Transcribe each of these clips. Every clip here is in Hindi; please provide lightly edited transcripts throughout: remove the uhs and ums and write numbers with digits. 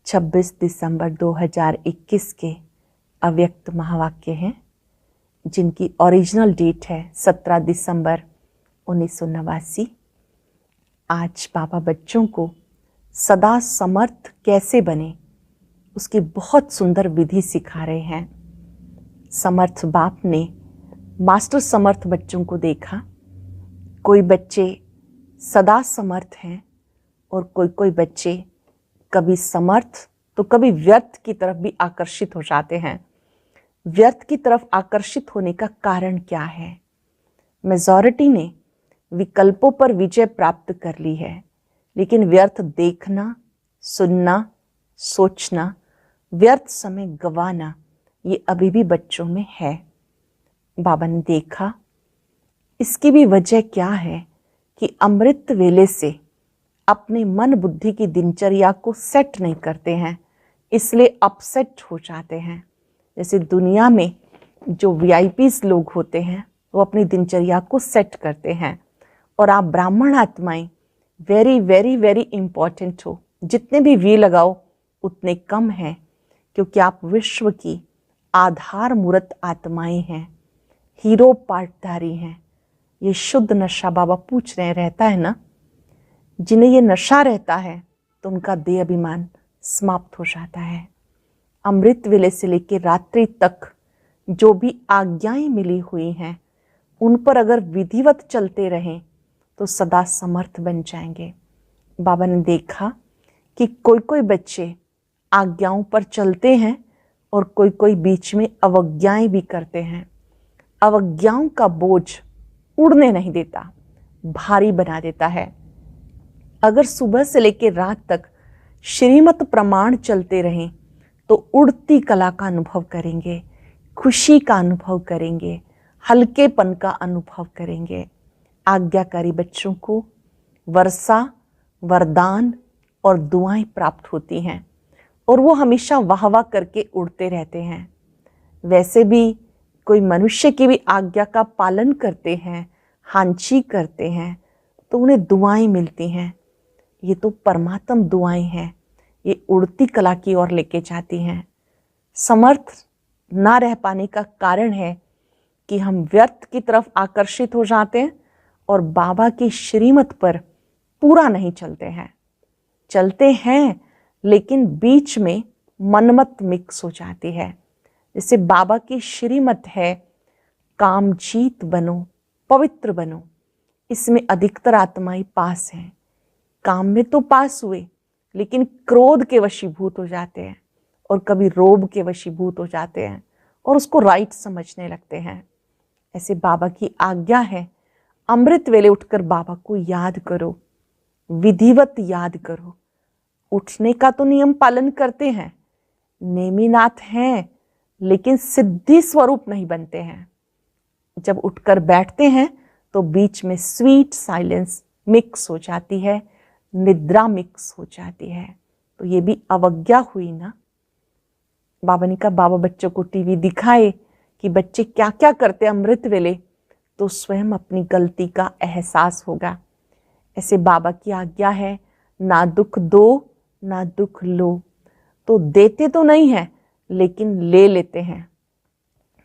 26 दिसंबर 2021 के अव्यक्त महावाक्य हैं, जिनकी ओरिजिनल डेट है 17 दिसंबर 1989। आज बाबा बच्चों को सदा समर्थ कैसे बने उसकी बहुत सुंदर विधि सिखा रहे हैं। समर्थ बाप ने मास्टर समर्थ बच्चों को देखा। कोई बच्चे सदा समर्थ हैं और कोई बच्चे कभी समर्थ तो कभी व्यर्थ की तरफ भी आकर्षित हो जाते हैं। व्यर्थ की तरफ आकर्षित होने का कारण क्या है? मेजॉरिटी ने विकल्पों पर विजय प्राप्त कर ली है, लेकिन व्यर्थ देखना, सुनना, सोचना, व्यर्थ समय गंवाना, ये अभी भी बच्चों में है। बाबा ने देखा इसकी भी वजह क्या है कि अमृत वेले से अपने मन बुद्धि की दिनचर्या को सेट नहीं करते हैं, इसलिए अपसेट हो जाते हैं। जैसे दुनिया में जो वीआईपीज लोग होते हैं वो अपनी दिनचर्या को सेट करते हैं, और आप ब्राह्मण आत्माएं वेरी वेरी वेरी इंपॉर्टेंट हो। जितने भी वी लगाओ उतने कम हैं, क्योंकि आप विश्व की आधार मूर्त आत्माएं हैं, हीरो पार्टधारी हैं। ये शुद्ध नशा बाबा पूछ रहे रहता है ना, जिन्हें ये नशा रहता है तो उनका देह अभिमान समाप्त हो जाता है। अमृत वेले से लेकर रात्रि तक जो भी आज्ञाएं मिली हुई हैं उन पर अगर विधिवत चलते रहें तो सदा समर्थ बन जाएंगे। बाबा ने देखा कि कोई बच्चे आज्ञाओं पर चलते हैं और कोई बीच में अवज्ञाएं भी करते हैं। अवज्ञाओं का बोझ उड़ने नहीं देता, भारी बना देता है। अगर सुबह से लेकर रात तक श्रीमत प्रमाण चलते रहें तो उड़ती कला का अनुभव करेंगे, खुशी का अनुभव करेंगे, हल्केपन का अनुभव करेंगे। आज्ञाकारी बच्चों को वर्षा, वरदान और दुआएं प्राप्त होती हैं और वो हमेशा वाह वाह करके उड़ते रहते हैं। वैसे भी कोई मनुष्य की भी आज्ञा का पालन करते हैं, हांची करते हैं, तो उन्हें दुआएं मिलती हैं। ये तो परमात्म दुआएं हैं, ये उड़ती कला की ओर लेके जाती हैं। समर्थ ना रह पाने का कारण है कि हम व्यर्थ की तरफ आकर्षित हो जाते हैं और बाबा की श्रीमत पर पूरा नहीं चलते हैं। चलते हैं लेकिन बीच में मनमत मिक्स हो जाती है। जैसे बाबा की श्रीमत है, कामजीत बनो, पवित्र बनो। इसमें अधिकतर आत्माएं पास हैं। काम में तो पास हुए, लेकिन क्रोध के वशीभूत हो जाते हैं और कभी रोब के वशीभूत हो जाते हैं और उसको राइट समझने लगते हैं। ऐसे बाबा की आज्ञा है, अमृत वेले उठकर बाबा को याद करो, विधिवत याद करो। उठने का तो नियम पालन करते हैं, नेमीनाथ हैं, लेकिन सिद्धि स्वरूप नहीं बनते हैं। जब उठकर बैठते हैं तो बीच में स्वीट साइलेंस मिक्स हो जाती है, निद्रा मिक्स हो जाती है, तो ये भी अवज्ञा हुई ना। बाबा ने कहा बाबा बच्चों को टीवी दिखाए कि बच्चे क्या क्या करते अमृत वेले, तो स्वयं अपनी गलती का एहसास होगा। ऐसे बाबा की आज्ञा है, ना दुख दो ना दुख लो। तो देते तो नहीं है लेकिन ले लेते हैं।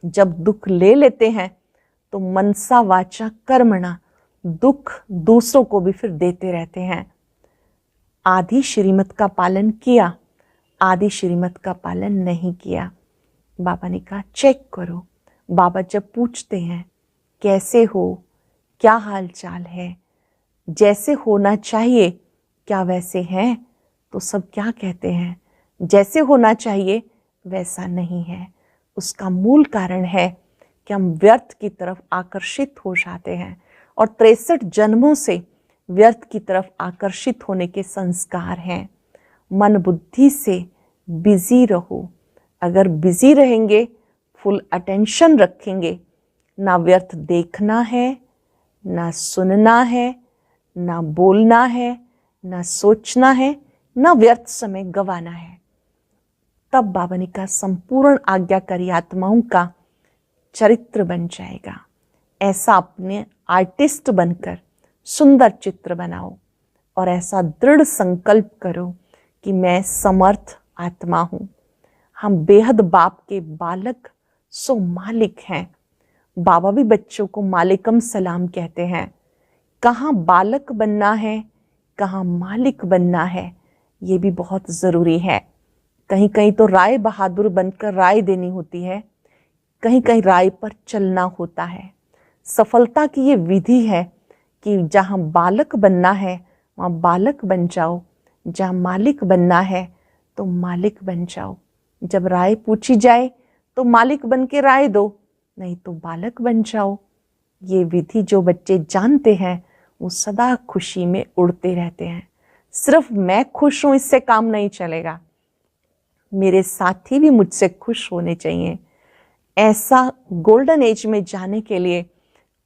जब दुख ले लेते हैं तो मनसा वाचा कर्मणा दुख दूसरों को भी फिर देते रहते हैं। आधी श्रीमत का पालन किया, आधी श्रीमत का पालन नहीं किया। बाबा ने कहा चेक करो। बाबा जब पूछते हैं कैसे हो, क्या हाल चाल है, जैसे होना चाहिए क्या वैसे हैं, तो सब क्या कहते हैं? जैसे होना चाहिए वैसा नहीं है। उसका मूल कारण है कि हम व्यर्थ की तरफ आकर्षित हो जाते हैं और 63 जन्मों से व्यर्थ की तरफ आकर्षित होने के संस्कार हैं। मन बुद्धि से बिजी रहो। अगर बिजी रहेंगे, फुल अटेंशन रखेंगे, ना व्यर्थ देखना है, ना सुनना है, ना बोलना है, ना सोचना है, ना व्यर्थ समय गंवाना है। तब बाबा ने कहा संपूर्ण आज्ञाकारी आत्माओं का चरित्र बन जाएगा। ऐसा अपने आर्टिस्ट बनकर सुंदर चित्र बनाओ और ऐसा दृढ़ संकल्प करो कि मैं समर्थ आत्मा हूँ। हम बेहद बाप के बालक सो मालिक हैं। बाबा भी बच्चों को मालिकम सलाम कहते हैं। कहाँ बालक बनना है, कहाँ मालिक बनना है, ये भी बहुत ज़रूरी है। कहीं कहीं तो राय बहादुर बनकर राय देनी होती है, कहीं कहीं राय पर चलना होता है। सफलता की ये विधि है कि जहाँ बालक बनना है वहाँ बालक बन जाओ, जहाँ मालिक बनना है तो मालिक बन जाओ। जब राय पूछी जाए तो मालिक बन के राय दो, नहीं तो बालक बन जाओ। ये विधि जो बच्चे जानते हैं वो सदा खुशी में उड़ते रहते हैं। सिर्फ मैं खुश हूँ इससे काम नहीं चलेगा, मेरे साथी भी मुझसे खुश होने चाहिए। ऐसा गोल्डन एज में जाने के लिए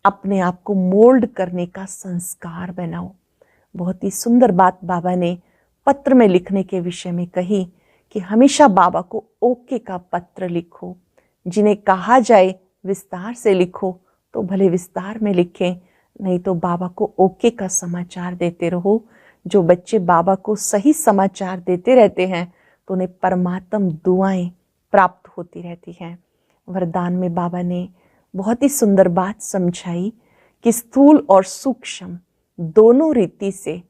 अपने आप को मोल्ड करने का संस्कार बनाओ। बहुत ही सुंदर बात बाबा ने पत्र में लिखने के विषय में कही कि हमेशा बाबा को ओके का पत्र लिखो। जिन्हें कहा जाए विस्तार से लिखो तो भले विस्तार में लिखें, नहीं तो बाबा को ओके का समाचार देते रहो। जो बच्चे बाबा को सही समाचार देते रहते हैं तो उन्हें परमात्म दुआएं प्राप्त होती रहती हैं। वरदान में बाबा ने बहुत ही सुंदर बात समझाई कि स्थूल और सूक्ष्म दोनों रीति से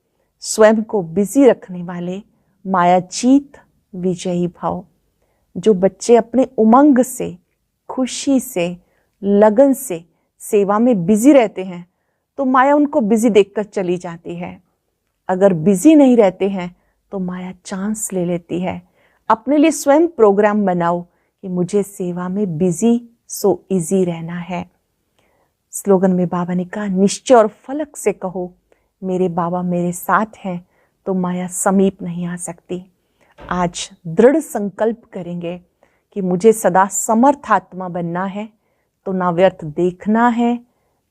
स्वयं को बिजी रखने वाले मायाजीत विजयी भाव। जो बच्चे अपने उमंग से, खुशी से, लगन से सेवा में बिजी रहते हैं तो माया उनको बिजी देखकर चली जाती है। अगर बिजी नहीं रहते हैं तो माया चांस ले लेती है। अपने लिए स्वयं प्रोग्राम बनाओ कि मुझे सेवा में बिजी सो इजी रहना है। स्लोगन में बाबा ने कहा, निश्चय और फलक से कहो मेरे बाबा मेरे साथ हैं तो माया समीप नहीं आ सकती। आज दृढ़ संकल्प करेंगे कि मुझे सदा समर्थ आत्मा बनना है, तो ना व्यर्थ देखना है,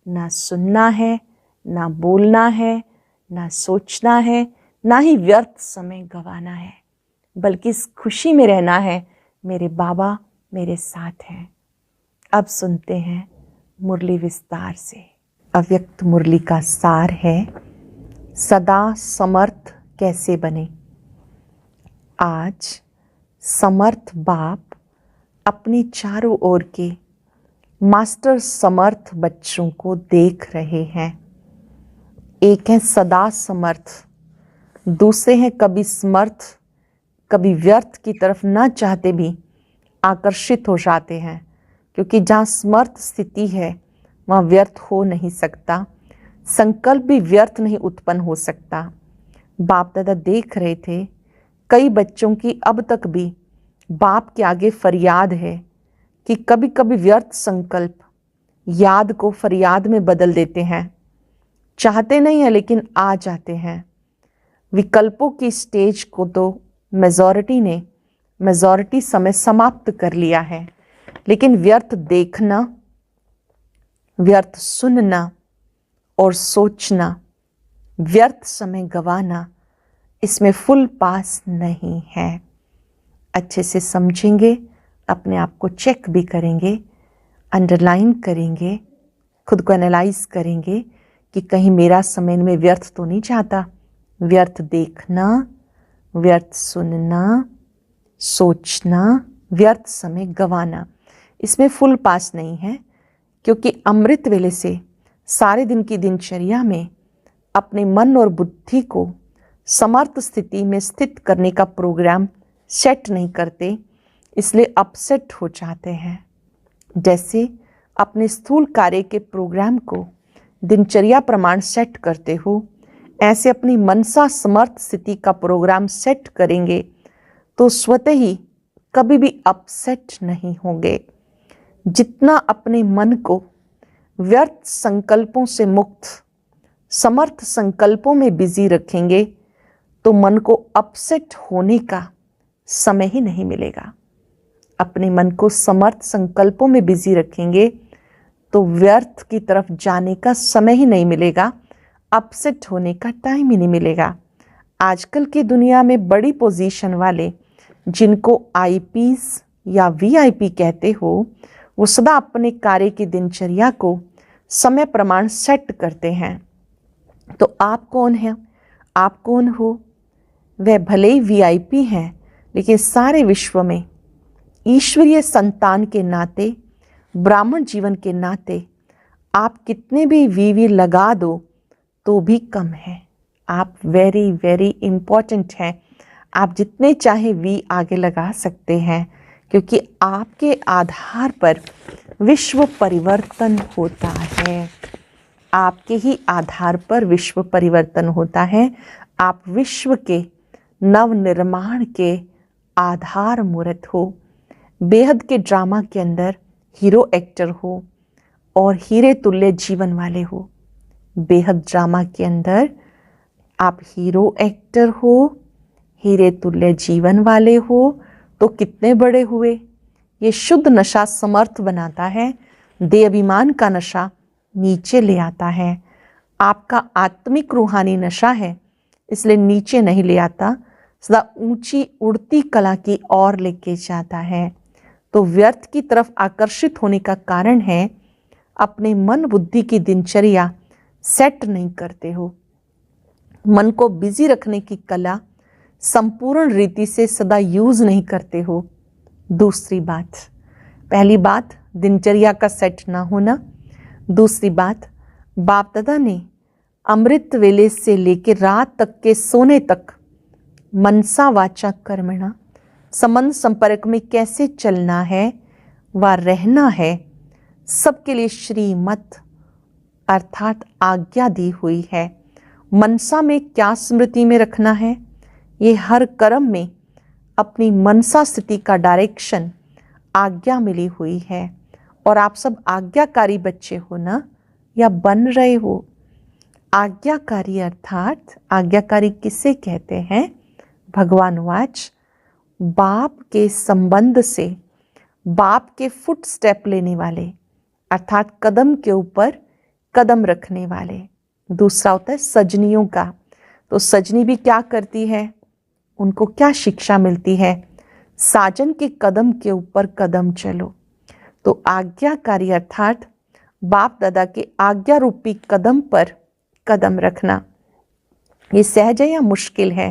ना सुनना है, ना बोलना है, ना सोचना है, ना ही व्यर्थ समय गंवाना है, बल्कि इस खुशी में रहना है मेरे बाबा मेरे साथ हैं। अब सुनते हैं मुरली विस्तार से। अव्यक्त मुरली का सार है, सदा समर्थ कैसे बने। आज समर्थ बाप अपने चारों ओर के मास्टर समर्थ बच्चों को देख रहे हैं। एक है सदा समर्थ, दूसरे हैं कभी समर्थ, कभी व्यर्थ की तरफ ना चाहते भी आकर्षित हो जाते हैं, क्योंकि जहाँ समर्थ स्थिति है वहाँ व्यर्थ हो नहीं सकता, संकल्प भी व्यर्थ नहीं उत्पन्न हो सकता। बाप दादा देख रहे थे कई बच्चों की अब तक भी बाप के आगे फरियाद है कि कभी कभी व्यर्थ संकल्प याद को फरियाद में बदल देते हैं। चाहते नहीं है लेकिन आ जाते हैं। विकल्पों की स्टेज को तो मेजॉरिटी समय समाप्त कर लिया है, लेकिन व्यर्थ देखना, व्यर्थ सुनना और सोचना, व्यर्थ समय गंवाना, इसमें फुल पास नहीं है। अच्छे से समझेंगे, अपने आप को चेक भी करेंगे, अंडरलाइन करेंगे, खुद को एनालाइज करेंगे कि कहीं मेरा समय में व्यर्थ तो नहीं जाता। व्यर्थ देखना, व्यर्थ सुनना, सोचना, व्यर्थ समय गंवाना, इसमें फुल पास नहीं है, क्योंकि अमृत वेले से सारे दिन की दिनचर्या में अपने मन और बुद्धि को समर्थ स्थिति में स्थित करने का प्रोग्राम सेट नहीं करते, इसलिए अपसेट हो जाते हैं। जैसे अपने स्थूल कार्य के प्रोग्राम को दिनचर्या प्रमाण सेट करते हो, ऐसे अपनी मनसा समर्थ स्थिति का प्रोग्राम सेट करेंगे तो स्वतः ही कभी भी अपसेट नहीं होंगे। जितना अपने मन को व्यर्थ संकल्पों से मुक्त समर्थ संकल्पों में बिजी रखेंगे तो मन को अपसेट होने का समय ही नहीं मिलेगा। अपने मन को समर्थ संकल्पों में बिजी रखेंगे तो व्यर्थ की तरफ जाने का समय ही नहीं मिलेगा, अपसेट होने का टाइम ही नहीं मिलेगा। आजकल की दुनिया में बड़ी पोजीशन वाले, जिनको आईपीस या वीआईपी कहते हो, वो सदा अपने कार्य की दिनचर्या को समय प्रमाण सेट करते हैं। तो आप कौन हैं? आप कौन हो? वह भले ही वीआईपी हैं, लेकिन सारे विश्व में ईश्वरीय संतान के नाते, ब्राह्मण जीवन के नाते आप कितने भी वीवी लगा दो तो भी कम है। आप वेरी वेरी इम्पॉर्टेंट हैं। आप जितने चाहे वी आगे लगा सकते हैं, क्योंकि आपके आधार पर विश्व परिवर्तन होता है। आपके ही आधार पर विश्व परिवर्तन होता है। आप विश्व के नवनिर्माण के आधार मूर्त हो। बेहद के ड्रामा के अंदर हीरो एक्टर हो और हीरे तुल्य जीवन वाले हो। बेहद ड्रामा के अंदर आप हीरो एक्टर हो, हीरे तुल्य जीवन वाले हो, तो कितने बड़े हुए। ये शुद्ध नशा समर्थ बनाता है, देह अभिमान का नशा नीचे ले आता है। आपका आत्मिक रूहानी नशा है, इसलिए नीचे नहीं ले आता, सदा ऊंची उड़ती कला की ओर लेके जाता है। तो व्यर्थ की तरफ आकर्षित होने का कारण है अपने मन बुद्धि की दिनचर्या सेट नहीं करते हो। मन को बिजी रखने की कला संपूर्ण रीति से सदा यूज नहीं करते हो। दूसरी बात, पहली बात दिनचर्या का सेट ना होना। दूसरी बात, बाप दादा ने अमृत वेले से लेकर रात तक के सोने तक मनसा वाचा कर्मणा संबंध संपर्क में कैसे चलना है व रहना है, सबके लिए श्रीमत अर्थात आज्ञा दी हुई है। मनसा में क्या स्मृति में रखना है, ये हर कर्म में अपनी मनसा स्थिति का डायरेक्शन आज्ञा मिली हुई है। और आप सब आज्ञाकारी बच्चे हो ना, या बन रहे हो। आज्ञाकारी अर्थात आज्ञाकारी किसे कहते हैं? भगवान वाच बाप के संबंध से, बाप के फुट स्टेप लेने वाले, अर्थात कदम के ऊपर कदम रखने वाले। दूसरा होता है सजनियों का। तो सजनी भी क्या करती है, उनको क्या शिक्षा मिलती है? साजन के कदम के ऊपर कदम चलो। तो आज्ञाकारी अर्थात बाप दादा के आज्ञा रूपी कदम पर कदम रखना। ये सहज है या मुश्किल है?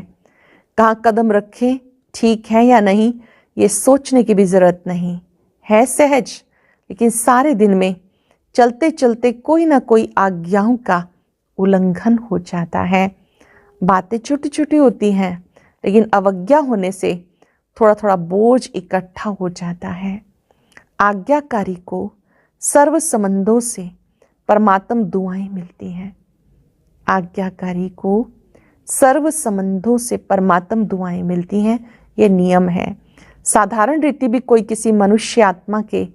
कहाँ कदम रखें, ठीक है या नहीं, ये सोचने की भी जरूरत नहीं है। सहज, लेकिन सारे दिन में चलते चलते कोई ना कोई आज्ञाओं का उल्लंघन हो जाता है। बातें छोटी छोटी होती हैं, लेकिन अवज्ञा होने से थोड़ा थोड़ा बोझ इकट्ठा हो जाता है। आज्ञाकारी को सर्व संबंधों से परमात्म दुआएं मिलती हैं। आज्ञाकारी को सर्व संबंधों से परमात्म दुआएं मिलती हैं। ये नियम है। साधारण रीति भी कोई किसी मनुष्य आत्मा के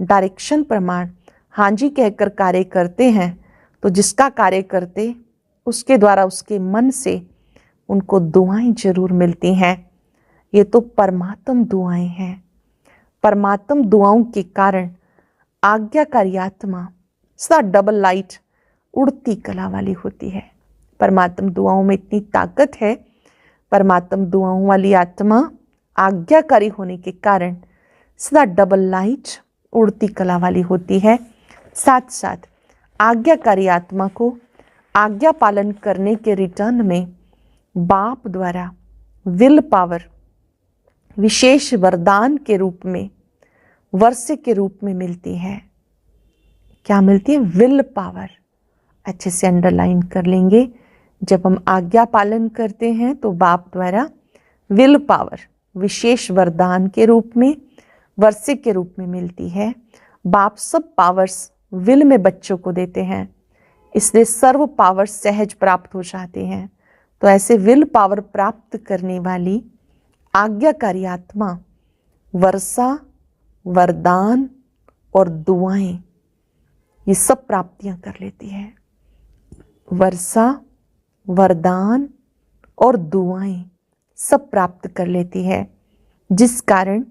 डायरेक्शन प्रमाण हाँ जी कहकर कार्य करते हैं, तो जिसका कार्य करते उसके द्वारा उसके मन से उनको दुआएं जरूर मिलती हैं। ये तो परमात्म दुआएं हैं। परमात्म दुआओं के कारण आज्ञाकारी आत्मा सदा डबल लाइट उड़ती कला वाली होती है। परमात्म दुआओं में इतनी ताकत है। परमात्म दुआओं वाली आत्मा आज्ञाकारी होने के कारण सदा डबल लाइट उड़ती कला वाली होती है। साथ साथ आज्ञाकारी आत्मा को आज्ञा पालन करने के रिटर्न में बाप द्वारा विल पावर विशेष वरदान के रूप में, वर्षे के रूप में मिलती है। क्या मिलती है? Will power. अच्छे से अंडरलाइन कर लेंगे। जब हम आज्ञा पालन करते हैं तो बाप द्वारा विल पावर विशेष वरदान के रूप में, वर्षे के रूप में मिलती है। बाप सब पावर्स विल में बच्चों को देते हैं, इसलिए सर्व पावर सहज प्राप्त हो जाते हैं। तो ऐसे विल पावर प्राप्त करने वाली आज्ञाकारी आत्मा वर्षा, वरदान और दुआएं, ये सब प्राप्तियां कर लेती है। वर्षा, वरदान और दुआएं सब प्राप्त कर लेती है, जिस कारण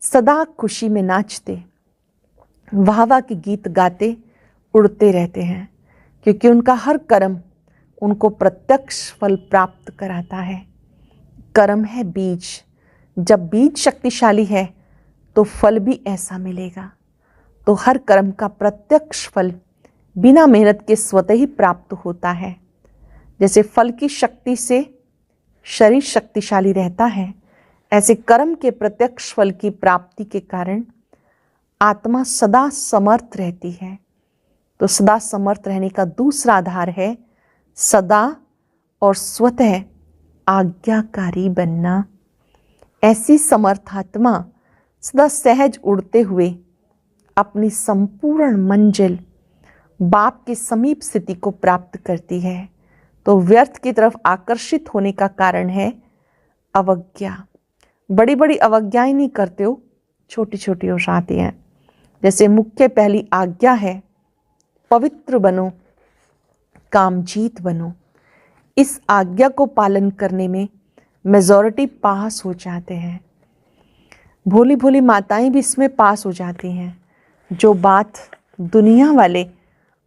सदा खुशी में नाचते, वाह वाह के गीत गाते उड़ते रहते हैं, क्योंकि उनका हर कर्म उनको प्रत्यक्ष फल प्राप्त कराता है। कर्म है बीज। जब बीज शक्तिशाली है तो फल भी ऐसा मिलेगा। तो हर कर्म का प्रत्यक्ष फल बिना मेहनत के स्वतः ही प्राप्त होता है। जैसे फल की शक्ति से शरीर शक्तिशाली रहता है, ऐसे कर्म के प्रत्यक्ष फल की प्राप्ति के कारण आत्मा सदा समर्थ रहती है। तो सदा समर्थ रहने का दूसरा आधार है सदा और स्वतः आज्ञाकारी बनना। ऐसी समर्थ आत्मा सदा सहज उड़ते हुए अपनी संपूर्ण मंजिल बाप के समीप स्थिति को प्राप्त करती है। तो व्यर्थ की तरफ आकर्षित होने का कारण है अवज्ञा। बड़ी बड़ी अवज्ञाएं नहीं करते हो, छोटी छोटी हो जाती हैं। जैसे मुख्य पहली आज्ञा है पवित्र बनो, कामजीत बनो। इस आज्ञा को पालन करने में मेजॉरिटी पास हो जाते हैं। भोली भोली माताएं भी इसमें पास हो जाती हैं। जो बात दुनिया वाले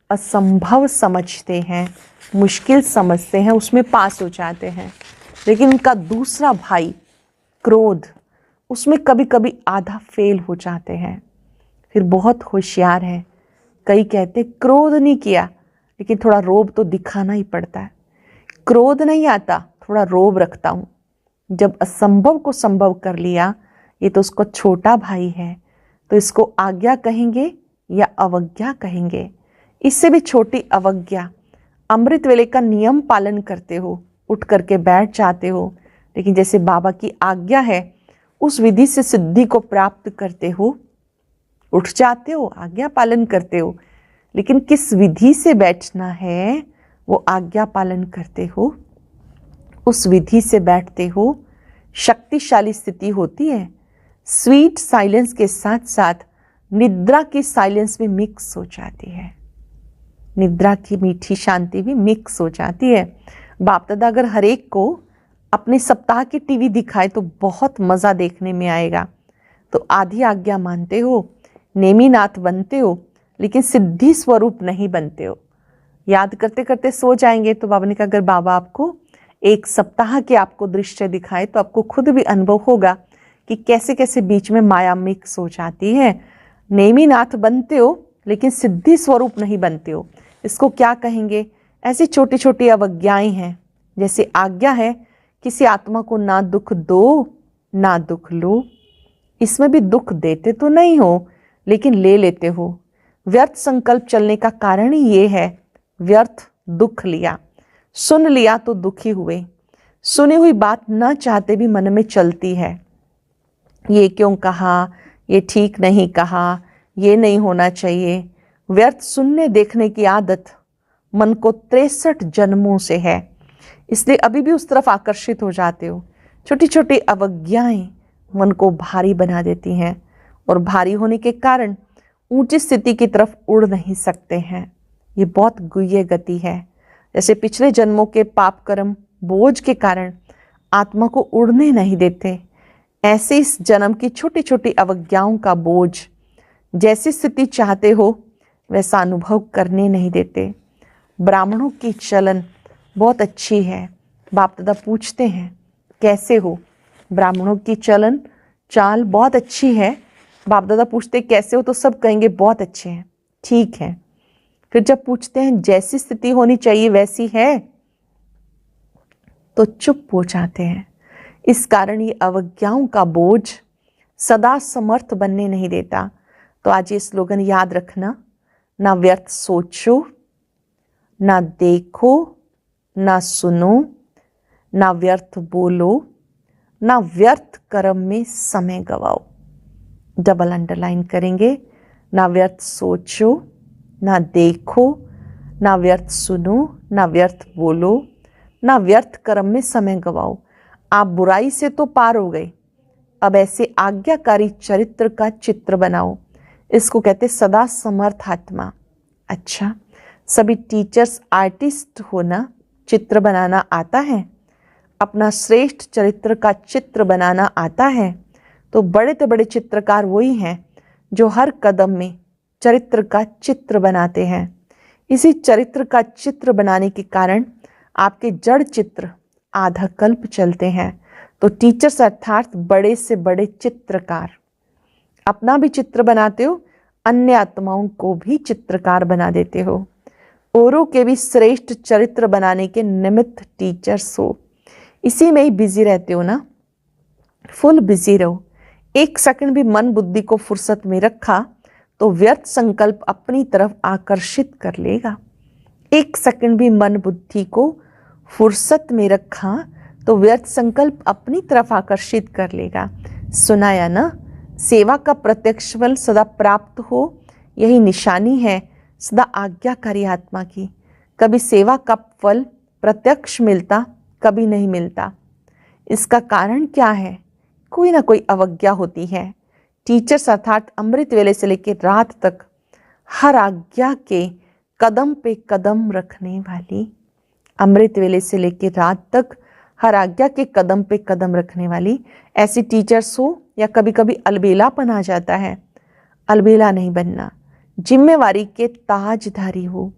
असंभव समझते हैं, मुश्किल समझते हैं, उसमें पास हो जाते हैं। लेकिन उनका दूसरा भाई क्रोध, उसमें कभी कभी आधा फेल हो जाते हैं। फिर बहुत होशियार हैं। कई कहते क्रोध नहीं किया, लेकिन थोड़ा रोब तो दिखाना ही पड़ता है। क्रोध नहीं आता, थोड़ा रोब रखता हूँ। जब असंभव को संभव कर लिया, ये तो उसको छोटा भाई है, तो इसको आज्ञा कहेंगे या अवज्ञा कहेंगे। इससे भी छोटी अवज्ञा, अमृत वेले का नियम पालन करते हो, उठ करके बैठ जाते हो, लेकिन जैसे बाबा की आज्ञा है उस विधि से सिद्धि को प्राप्त करते हो, उठ जाते हो, आज्ञा पालन करते हो, लेकिन किस विधि से बैठना है वो आज्ञा पालन करते हो, उस विधि से बैठते हो। शक्तिशाली स्थिति होती है। स्वीट साइलेंस के साथ साथ निद्रा की साइलेंस भी मिक्स हो जाती है। निद्रा की मीठी शांति भी मिक्स हो जाती है। बाप दादा अगर हर एक को अपने सप्ताह की टीवी दिखाए तो बहुत मज़ा देखने में आएगा। तो आधी आज्ञा मानते हो, नेमीनाथ बनते हो, लेकिन सिद्धि स्वरूप नहीं बनते हो। याद करते करते सो जाएंगे। तो बाबा ने कहा अगर बाबा आपको एक सप्ताह के आपको दृश्य दिखाए तो आपको खुद भी अनुभव होगा कि कैसे कैसे बीच में माया मिक्स हो जाती है। नेमीनाथ बनते हो लेकिन सिद्धि स्वरूप नहीं बनते हो। इसको क्या कहेंगे? ऐसी छोटी छोटी अवज्ञाएं हैं। जैसे आज्ञा है किसी आत्मा को ना दुख दो ना दुख लो। इसमें भी दुख देते तो नहीं हो, लेकिन ले लेते हो। व्यर्थ संकल्प चलने का कारण ही ये है, व्यर्थ दुख लिया, सुन लिया तो दुखी हुए। सुनी हुई बात न चाहते भी मन में चलती है। ये क्यों कहा, ये ठीक नहीं कहा, ये नहीं होना चाहिए। व्यर्थ सुनने देखने की आदत मन को 63 जन्मों से है, इसलिए अभी भी उस तरफ आकर्षित हो जाते हो। छोटी छोटी अवज्ञाएं मन को भारी बना देती हैं और भारी होने के कारण ऊंची स्थिति की तरफ उड़ नहीं सकते हैं। ये बहुत गुह्य गति है। जैसे पिछले जन्मों के पाप कर्म बोझ के कारण आत्मा को उड़ने नहीं देते, ऐसे इस जन्म की छोटी छोटी अवज्ञाओं का बोझ जैसी स्थिति चाहते हो वैसा अनुभव करने नहीं देते। ब्राह्मणों की चलन बहुत अच्छी है। बाप दादा पूछते हैं कैसे हो? ब्राह्मणों की चलन चाल बहुत अच्छी है। बाप दादा पूछते कैसे हो तो सब कहेंगे बहुत अच्छे हैं, ठीक है। फिर जब पूछते हैं जैसी स्थिति होनी चाहिए वैसी है, तो चुप हो जाते हैं। इस कारण ये अवज्ञाओं का बोझ सदा समर्थ बनने नहीं देता। तो आज ये स्लोगन याद रखना, ना व्यर्थ सोचो, ना देखो, ना सुनो, ना व्यर्थ बोलो, ना व्यर्थ कर्म में समय गवाओ। डबल अंडरलाइन करेंगे, ना व्यर्थ सोचो, ना देखो, ना व्यर्थ सुनो, ना व्यर्थ बोलो, ना व्यर्थ कर्म में समय गवाओ। आप बुराई से तो पार हो गए, अब ऐसे आज्ञाकारी चरित्र का चित्र बनाओ। इसको कहते सदा समर्थ आत्मा। अच्छा, सभी टीचर्स आर्टिस्ट होना, चित्र बनाना आता है, अपना श्रेष्ठ चरित्र का चित्र बनाना आता है, तो बड़े से बड़े चित्रकार वही हैं जो हर कदम में चरित्र का चित्र बनाते हैं। इसी चरित्र का चित्र बनाने के कारण आपके जड़ चित्र आधा कल्प चलते हैं। तो टीचर्स अर्थात बड़े से बड़े चित्रकार, अपना भी चित्र बनाते हो, अन्य आत्माओं को भी चित्रकार बना देते हो। औरों के भी श्रेष्ठ चरित्र बनाने के निमित्त टीचर्स हो। इसी में ही बिजी रहते हो ना। फुल बिजी रहो। एक सेकंड भी मन बुद्धि को फुर्सत में रखा तो व्यर्थ संकल्प अपनी तरफ आकर्षित कर लेगा। एक सेकंड भी मन बुद्धि को फुर्सत में रखा तो व्यर्थ संकल्प अपनी तरफ आकर्षित कर लेगा। सुनाया ना, सेवा का प्रत्यक्ष फल सदा प्राप्त हो, यही निशानी है सदा आज्ञाकारी आत्मा की। कभी सेवा का फल प्रत्यक्ष मिलता, कभी नहीं मिलता। इसका कारण क्या है? कोई ना कोई अवज्ञा होती है। टीचर्स अर्थात अमृत वेले से लेकर रात तक हर आज्ञा के कदम पे कदम रखने वाली, अमृत वेले से लेकर रात तक हर आज्ञा के कदम पे कदम रखने वाली ऐसी टीचर्स हो, या कभी कभी अलबेलापन आ जाता है। अलबेला नहीं बनना, जिम्मेवारी के ताजधारी हो।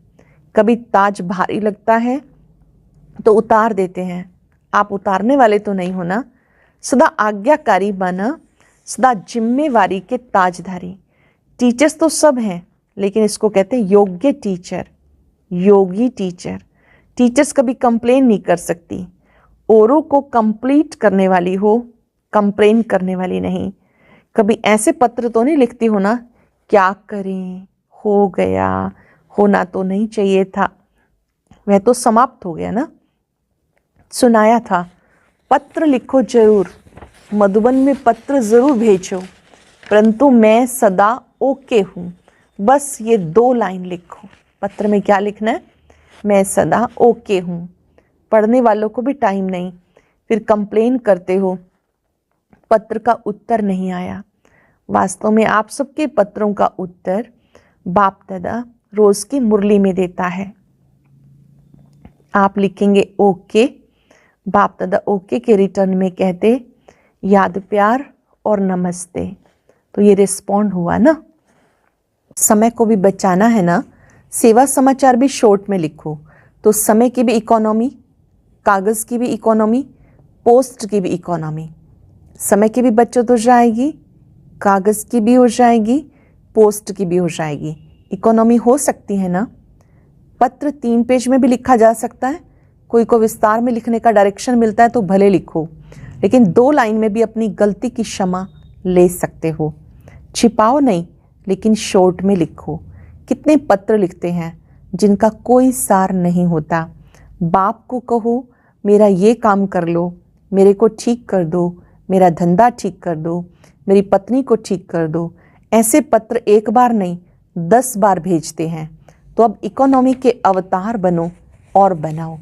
कभी ताज भारी लगता है तो उतार देते हैं, आप उतारने वाले तो नहीं हो ना। सदा आज्ञाकारी बना, सदा जिम्मेवारी के ताजधारी। टीचर्स तो सब हैं, लेकिन इसको कहते हैं योग्य टीचर, योगी टीचर। टीचर्स कभी कंप्लेन नहीं कर सकती, औरों को कंप्लीट करने वाली हो, कंप्लेन करने वाली नहीं। कभी ऐसे पत्र तो नहीं लिखती हो ना, क्या करें, हो गया, होना तो नहीं चाहिए था, वह तो समाप्त हो गया ना। सुनाया था, पत्र लिखो जरूर, मधुबन में पत्र जरूर भेजो, परंतु मैं सदा ओके हूँ। बस ये 2 लाइन लिखो। पत्र में क्या लिखना है? मैं सदा ओके हूँ। पढ़ने वालों को भी टाइम नहीं, फिर कंप्लेन करते हो पत्र का उत्तर नहीं आया। वास्तव में आप सबके पत्रों का उत्तर बाप दादा रोज की मुरली में देता है। आप लिखेंगे ओके, बाप दादा ओके के रिटर्न में कहते याद प्यार और नमस्ते, तो ये रिस्पॉन्ड हुआ ना। समय को भी बचाना है ना, सेवा समाचार भी शॉर्ट में लिखो, तो समय की भी इकोनॉमी, कागज़ की भी इकोनॉमी, पोस्ट की भी इकोनॉमी। समय की भी बचत हो जाएगी, कागज़ की भी हो जाएगी, पोस्ट की भी हो जाएगी, इकोनॉमी हो सकती है ना। पत्र 3 पेज में भी लिखा जा सकता है, कोई को विस्तार में लिखने का डायरेक्शन मिलता है तो भले लिखो, लेकिन 2 लाइन में भी अपनी गलती की क्षमा ले सकते हो। छिपाओ नहीं, लेकिन शॉर्ट में लिखो। कितने पत्र लिखते हैं जिनका कोई सार नहीं होता। बाप को कहो मेरा ये काम कर लो, मेरे को ठीक कर दो, मेरा धंधा ठीक कर दो, मेरी पत्नी को ठीक कर दो। ऐसे पत्र एक बार नहीं 10 बार भेजते हैं। तो अब इकोनॉमी के अवतार बनो और बनाओ,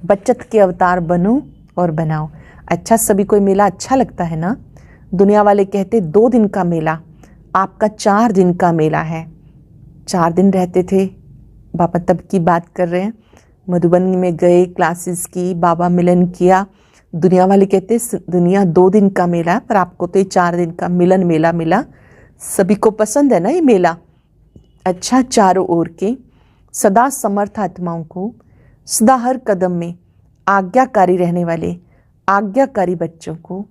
बचत के अवतार बनो और बनाओ। अच्छा, सभी को मेला अच्छा लगता है ना। दुनिया वाले कहते 2 दिन का मेला, आपका 4 दिन का मेला है। 4 दिन रहते थे, बाबा तब की बात कर रहे हैं। मधुबनी में गए, क्लासेस की, बाबा मिलन किया। दुनिया वाले कहते दुनिया 2 दिन का मेला है, पर आपको तो ये 4 दिन का मिलन मेला मिला। सभी को पसंद है ना ये मेला। अच्छा, चारों ओर के सदा समर्थ आत्माओं को, सदा हर कदम में आज्ञाकारी रहने वाले आज्ञाकारी बच्चों को,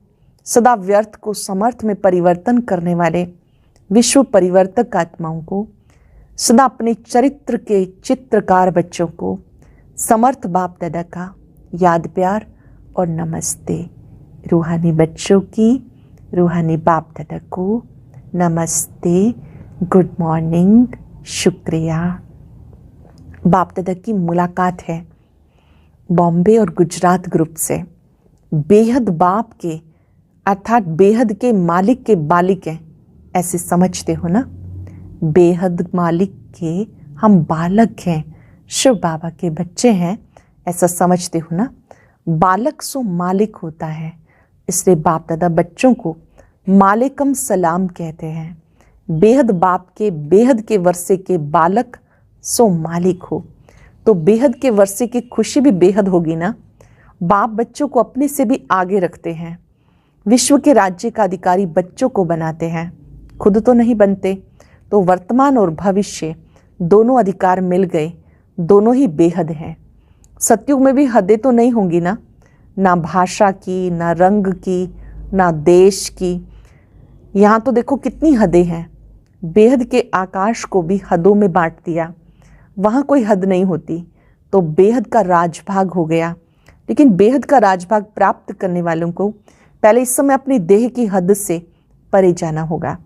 सदा व्यर्थ को समर्थ में परिवर्तन करने वाले विश्व परिवर्तक आत्माओं को, सदा अपने चरित्र के चित्रकार बच्चों को समर्थ बाप दादा का याद प्यार और नमस्ते। रूहानी बच्चों की रूहानी बाप दादा को नमस्ते, गुड मॉर्निंग, शुक्रिया। बाप दादा की मुलाकात है बॉम्बे और गुजरात ग्रुप से। बेहद बाप के अर्थात बेहद के मालिक के बालिक हैं, ऐसे समझते हो ना। बेहद मालिक के हम बालक हैं, शिव बाबा के बच्चे हैं, ऐसा समझते हो ना। बालक सो मालिक होता है, इसलिए बाप दादा बच्चों को मालिकम सलाम कहते हैं। बेहद बाप के बेहद के वर्षे के बालक सो मालिक हो, तो बेहद के वर्षे की खुशी भी बेहद होगी ना। बाप बच्चों को अपने से भी आगे रखते हैं, विश्व के राज्य का अधिकारी बच्चों को बनाते हैं, खुद तो नहीं बनते। तो वर्तमान और भविष्य दोनों अधिकार मिल गए, दोनों ही बेहद हैं। सतयुग में भी हदें तो नहीं होंगी ना, ना भाषा की, ना रंग की, ना देश की। यहाँ तो देखो कितनी हदें हैं। बेहद के आकाश को भी हदों में बांट दिया, वहाँ कोई हद नहीं होती, तो बेहद का राजभाग हो गया। लेकिन बेहद का राजभाग प्राप्त करने वालों को पहले इस समय अपनी देह की हद से परे जाना होगा।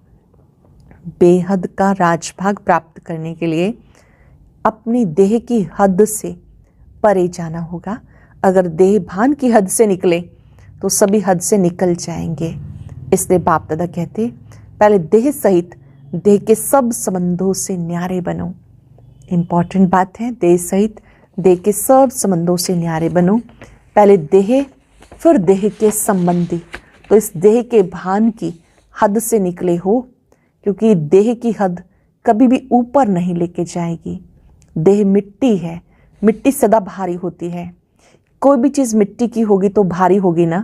बेहद का राजभाग प्राप्त करने के लिए अपनी देह की हद से परे जाना होगा। अगर देह भान की हद से निकले तो सभी हद से निकल जाएंगे। इसलिए बाप दादा कहते पहले देह सहित देह के सब संबंधों से न्यारे बनो। इम्पॉर्टेंट बात है, देह सहित देह के सब संबंधों से न्यारे बनो। पहले देह फिर देह के संबंधी। तो इस देह के भान की हद से निकले हो, क्योंकि देह की हद कभी भी ऊपर नहीं लेके जाएगी। देह मिट्टी है, मिट्टी सदा भारी होती है। कोई भी चीज़ मिट्टी की होगी तो भारी होगी ना।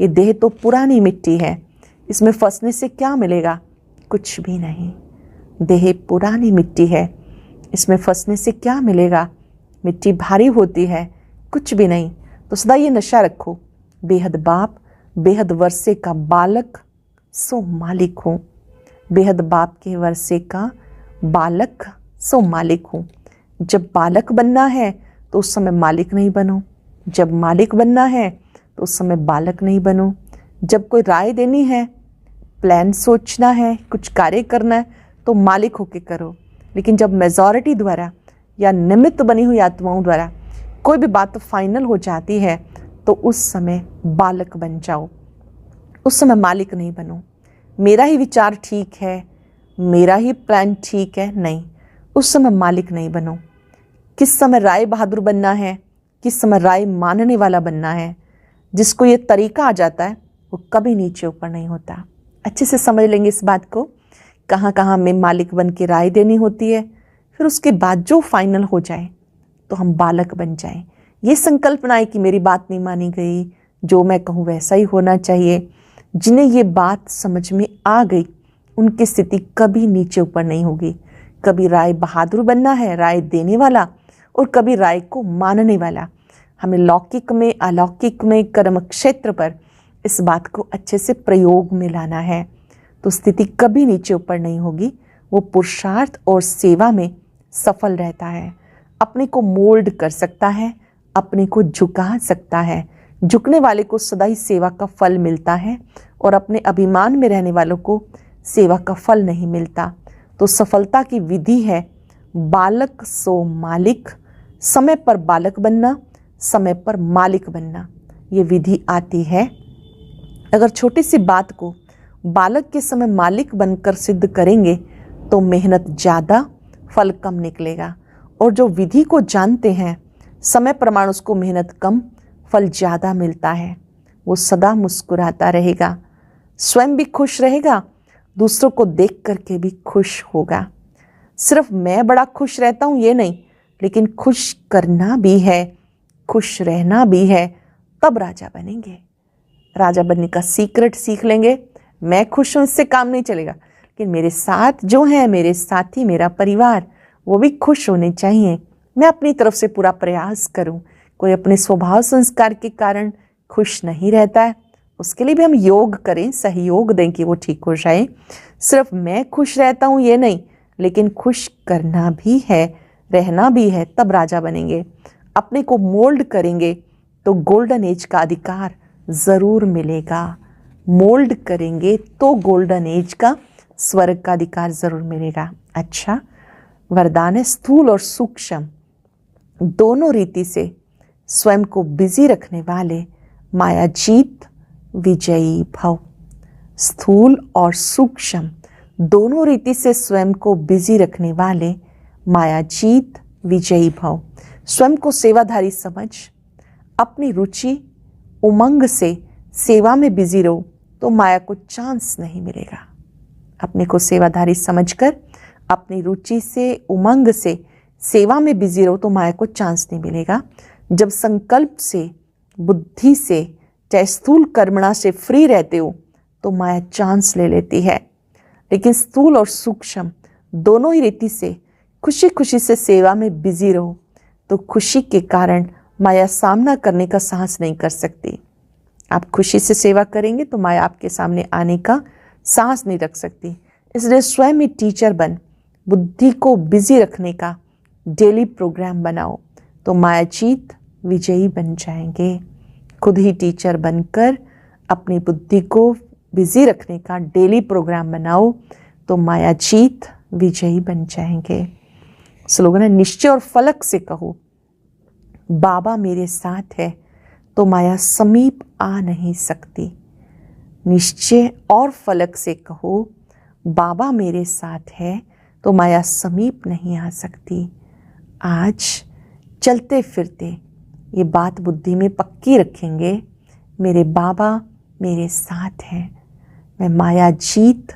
ये देह तो पुरानी मिट्टी है, इसमें फंसने से क्या मिलेगा? कुछ भी नहीं। देह पुरानी मिट्टी है, इसमें फंसने से क्या मिलेगा? मिट्टी भारी होती है, कुछ भी नहीं। तो सदा ये नशा रखो, बेहद बाप बेहद वर्षे का बालक सो मालिक हूँ। बेहद बाप के वर्षे का बालक सो मालिक हूँ। जब बालक बनना है तो उस समय मालिक नहीं बनो, जब मालिक बनना है तो उस समय बालक नहीं बनो। जब कोई राय देनी है, प्लान सोचना है, कुछ कार्य करना है तो मालिक होके करो। लेकिन जब मेजॉरिटी द्वारा या निमित्त बनी हुई आत्माओं द्वारा कोई भी बात फाइनल हो जाती है तो उस समय बालक बन जाओ, उस समय मालिक नहीं बनो। मेरा ही विचार ठीक है, मेरा ही प्लान ठीक है, नहीं, उस समय मालिक नहीं बनो। किस समय राय बहादुर बनना है, किस समय राय मानने वाला बनना है। जिसको ये तरीका आ जाता है वो कभी नीचे ऊपर नहीं होता। अच्छे से समझ लेंगे इस बात को, कहाँ कहाँ हमें मालिक बन के राय देनी होती है। फिर उसके बाद जो फाइनल हो जाए तो हम बालक बन जाएं। ये संकल्पना है कि मेरी बात नहीं मानी गई, जो मैं कहूँ वैसा ही होना चाहिए। जिन्हें ये बात समझ में आ गई उनकी स्थिति कभी नीचे ऊपर नहीं होगी। कभी राय बहादुर बनना है, राय देने वाला, और कभी राय को मानने वाला। हमें लौकिक में अलौकिक में कर्म क्षेत्र पर इस बात को अच्छे से प्रयोग में लाना है, तो स्थिति कभी नीचे ऊपर नहीं होगी। वो पुरुषार्थ और सेवा में सफल रहता है, अपने को मोल्ड कर सकता है, अपने को झुका सकता है। झुकने वाले को सदा ही सेवा का फल मिलता है और अपने अभिमान में रहने वालों को सेवा का फल नहीं मिलता। तो सफलता की विधि है बालक सो मालिक, समय पर बालक बनना, समय पर मालिक बनना। ये विधि आती है। अगर छोटी सी बात को बालक के समय मालिक बनकर सिद्ध करेंगे तो मेहनत ज़्यादा, फल कम निकलेगा। और जो विधि को जानते हैं, समय प्रमाण उसको मेहनत कम, फल ज़्यादा मिलता है। वो सदा मुस्कुराता रहेगा, स्वयं भी खुश रहेगा, दूसरों को देख करके भी खुश होगा। सिर्फ मैं बड़ा खुश रहता हूँ ये नहीं, लेकिन खुश करना भी है, खुश रहना भी है, तब राजा बनेंगे। राजा बनने का सीक्रेट सीख लेंगे। मैं खुश हूँ इससे काम नहीं चलेगा, लेकिन मेरे साथ जो है, मेरे साथी, मेरा परिवार, वो भी खुश होने चाहिए। मैं अपनी तरफ से पूरा प्रयास करूँ। कोई अपने स्वभाव संस्कार के कारण खुश नहीं रहता है, उसके लिए भी हम योग करें, सहयोग दें कि वो ठीक हो जाए। सिर्फ मैं खुश रहता हूँ ये नहीं, लेकिन खुश करना भी है, रहना भी है, तब राजा बनेंगे। अपने को मोल्ड करेंगे तो गोल्डन एज का अधिकार ज़रूर मिलेगा। मोल्ड करेंगे तो गोल्डन एज का, स्वर्ग का अधिकार ज़रूर मिलेगा। अच्छा, वरदान है स्थूल और सूक्ष्म दोनों रीति से स्वयं को बिजी रखने वाले माया जीत विजयी भव। स्थूल और सूक्ष्म दोनों रीति से स्वयं को बिजी रखने वाले माया जीत विजयी भव। स्वयं को सेवाधारी समझ, अपनी रुचि उमंग से सेवा में बिजी रहो तो माया को चांस नहीं मिलेगा। अपने को सेवाधारी समझकर अपनी रुचि से उमंग से सेवा में बिजी रहो तो माया को चांस नहीं मिलेगा। जब संकल्प से, बुद्धि से, चाहे स्थूल कर्मणा से फ्री रहते हो तो माया चांस ले लेती है। लेकिन स्थूल और सूक्ष्म दोनों ही रीति से खुशी खुशी से सेवा में बिजी रहो तो खुशी के कारण माया सामना करने का साहस नहीं कर सकती। आप खुशी से सेवा करेंगे तो माया आपके सामने आने का साहस नहीं रख सकती। इसलिए स्वयं ही टीचर बन बुद्धि को बिजी रखने का डेली प्रोग्राम बनाओ तो माया जीत विजयी बन जाएंगे। खुद ही टीचर बनकर अपनी बुद्धि को बिजी रखने का डेली प्रोग्राम बनाओ तो माया जीत विजयी बन जाएंगे। स्लोगन है, निश्चय और फलक से कहो बाबा मेरे साथ है तो माया समीप आ नहीं सकती। निश्चय और फलक से कहो बाबा मेरे साथ है तो माया समीप नहीं आ सकती। आज चलते फिरते ये बात बुद्धि में पक्की रखेंगे, मेरे बाबा मेरे साथ हैं, मैं माया जीत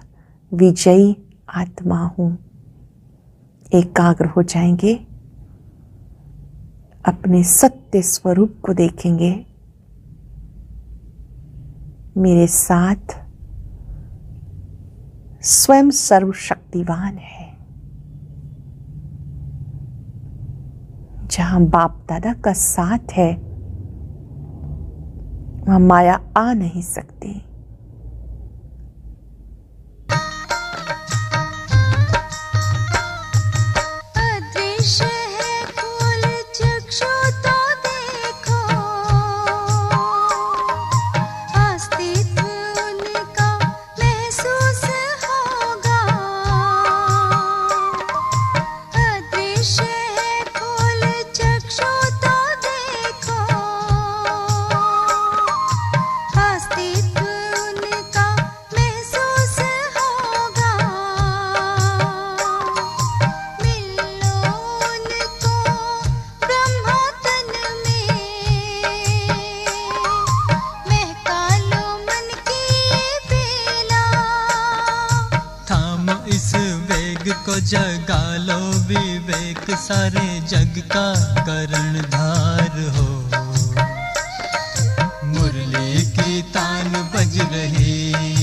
विजयी आत्मा हूँ। एकाग्र हो जाएंगे, अपने सत्य स्वरूप को देखेंगे। मेरे साथ स्वयं सर्वशक्तिवान है। जहां बाप दादा का साथ है वहां माया आ नहीं सकती। जगा लो विवेक, सारे जग का कर्णधार हो। मुरली की तान बज रही